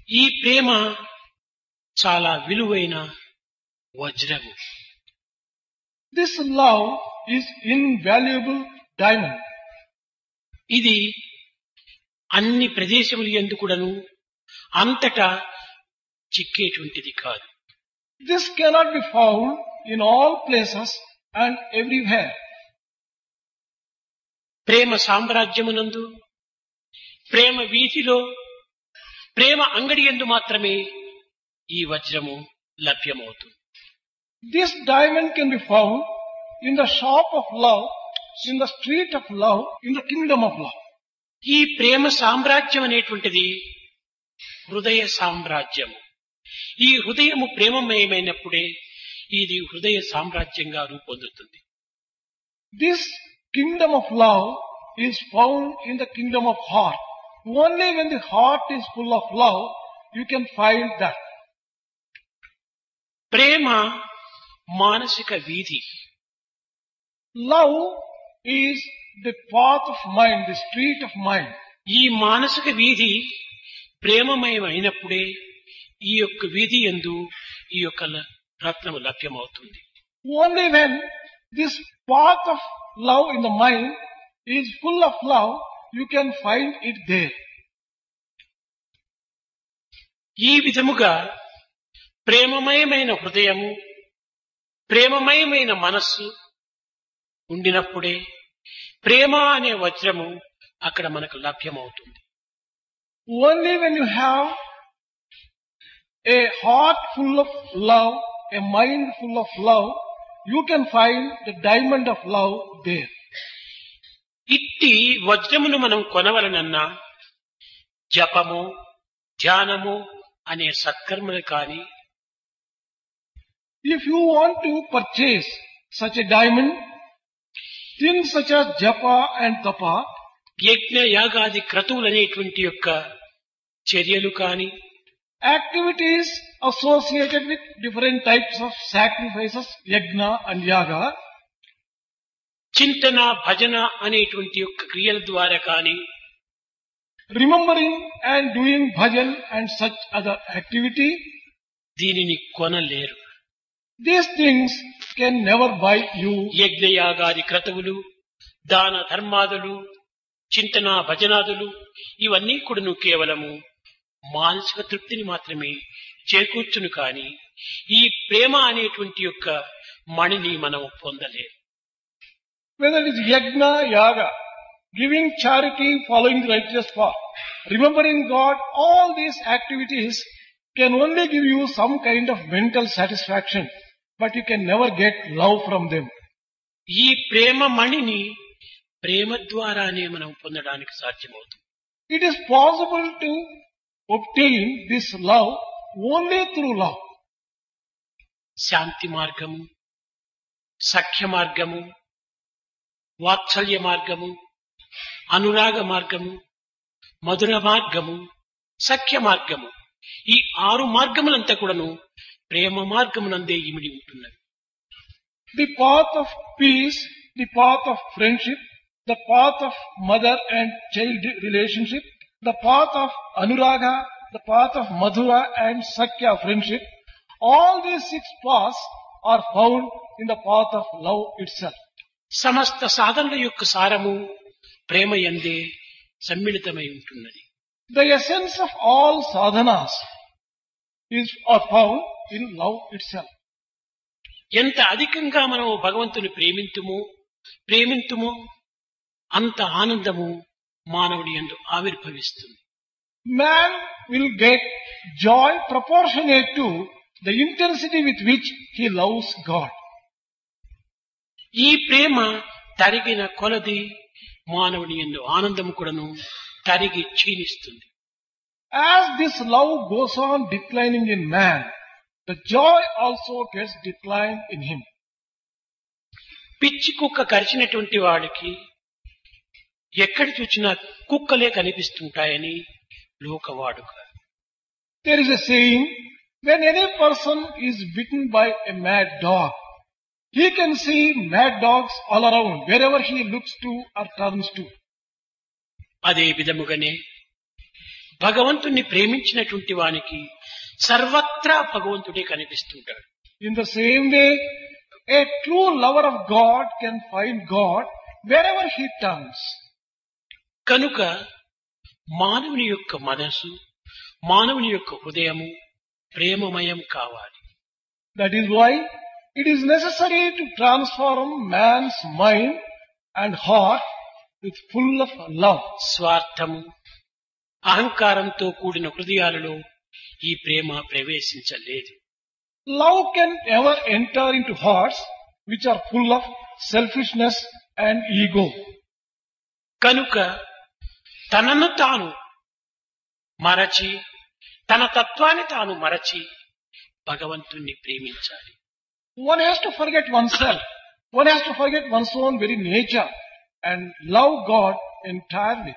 ఈ ప్రేమ చాలా విలువైన వజ్రము. This love is invaluable diamond. ఇది అన్ని ప్రదేశములు యందు కూడాను అంతటా చిక్కేటువంటిది కాదు. This cannot be found in all places and everywhere. ప్రేమ సామ్రాజ్యమునందు, ప్రేమ వీధిలో, ప్రేమ అంగడి యందు మాత్రమే ఈ వజ్రము లభ్యమవుతుంది. This diamond can be found in the shop of love, in the street of love, in the kingdom of love. ఈ ప్రేమ సామ్రాజ్యం అనేటువంటిది హృదయ సామ్రాజ్యము. ఈ హృదయము ప్రేమమయమైనప్పుడే ఇది హృదయ సామ్రాజ్యంగా రూపొందుతుంది. This kingdom of love is found in the kingdom of heart. Only when the heart is full of love, you can find that. ప్రేమ మానసిక వీధి. Love is the path of mind, the street of mind. ఈ మానసిక వీధి ప్రేమమయమైనప్పుడే ఈ యొక్క వీధి యందు ఈ యొక్క రత్నము లభ్యమవుతుంది. Only when this path of love in the mind is full of love, you can find it there. ఈ విధముగా ప్రేమమయమైన హృదయము, ప్రేమమయమైన మనస్సు ఉండినప్పుడే ప్రేమ అనే వజ్రము అక్కడ మనకు లభ్యమవుతుంది. Only when you have a heart full of love, a mind full of love, you can find the diamond of love there. ఇట్టి వజ్రమును మనం కొనవలనన్నా జపము, ధ్యానము అనే సత్కర్మలు కాని, If you want to purchase such a diamond, things such as japa and tapa, యజ్ఞ యాగాది క్రతువులు అనేటువంటి యొక్క చర్యలు కాని, activities associated with different types of sacrifices, yajna and yaga, చింతన భజన అనేటువంటి యొక్క క్రియల ద్వారా కాని, remembering and doing bhajan and such other activity, దీనిని కొనలేరు. these things can never buy you. యజ్ఞయాగాది క్రతువులు, దాన ధర్మాదులు, చింతన భజనాదులు ఇవన్నీ కూడాను కేవలము మానసిక తృప్తిని మాత్రమే చేకూర్చును కాని ఈ ప్రేమ అనేటువంటి యొక్క మణిని మనం పొందలేము. Whether it is yajna, yaga, giving charity, following the righteous path, remembering God, all these activities can only give you some kind of mental satisfaction, but you can never get love from them. ఈ ప్రేమ మణిని ప్రేమ ద్వారానే మనం పొందడానికి సాధ్యమవుతుంది. It is possible to obtain this love only through love. శాంతి మార్గము, సఖ్య మార్గము, వాత్సల్య మార్గము, అనురాగ మార్గము, మధుర మార్గము, సఖ్య మార్గము, ఈ 6 మార్గములంతా కూడాను ప్రేమ మార్గమునందే ఇమిడి ఉంటున్నవి. The path of peace, the path of friendship, the path of mother and child relationship, the path of anuraga, the path of madhura and sakya friendship, all these 6 paths are found in the path of love itself. సమస్త సాధనల యొక్క సారము ప్రేమ యందే సమ్మిళితమై ఉంటున్నది. The essence of all sadhanas are found in love itself. ఎంత అధికంగా మనం భగవంతుని ప్రేమింతుమో అంత ఆనందము మానవుడి యందు ఆవిర్భవిస్తుంది. Man will get joy proportionate to the intensity with which he loves God. ఈ ప్రేమ తరిగిన కొలది మానవుని యందు ఆనందము కూడాను తరిగి క్షీణిస్తుంది. As this love goes on declining in man, the joy also gets declined in him. పిచ్చి కుక్క కరిచినటువంటి వాడికి ఎక్కడ చూసినా కుక్కలే కనిపిస్తుంటాయని లోకవాడుక. There is a saying, when any person is bitten by a mad dog, he can see mad dogs all around, wherever he looks to or turns to. అదే విధముగానే భగవంతుణ్ణి ప్రేమించినటువంటి వానికి సర్వత్రా భగవంతుడే కనిపిస్తుంటాడు. In the same way, a true lover of God can find God wherever he turns. కనుక మానవుని యొక్క మనసు, మానవుని యొక్క హృదయము ప్రేమమయం కావాలి. That is why it is necessary to transform man's mind and heart with full of love. స్వార్థము, అహంకారంతో కూడిన హృదయాలలో ఈ ప్రేమ ప్రవేశించలేదు. Love can never enter into hearts which are full of selfishness and ego. కనుక తనను తాను మరచి, తన తత్వాన్ని తాను మరచి భగవంతుణ్ణి ప్రేమించాలి. One has to forget oneself. One has to forget one's own very nature and love God entirely.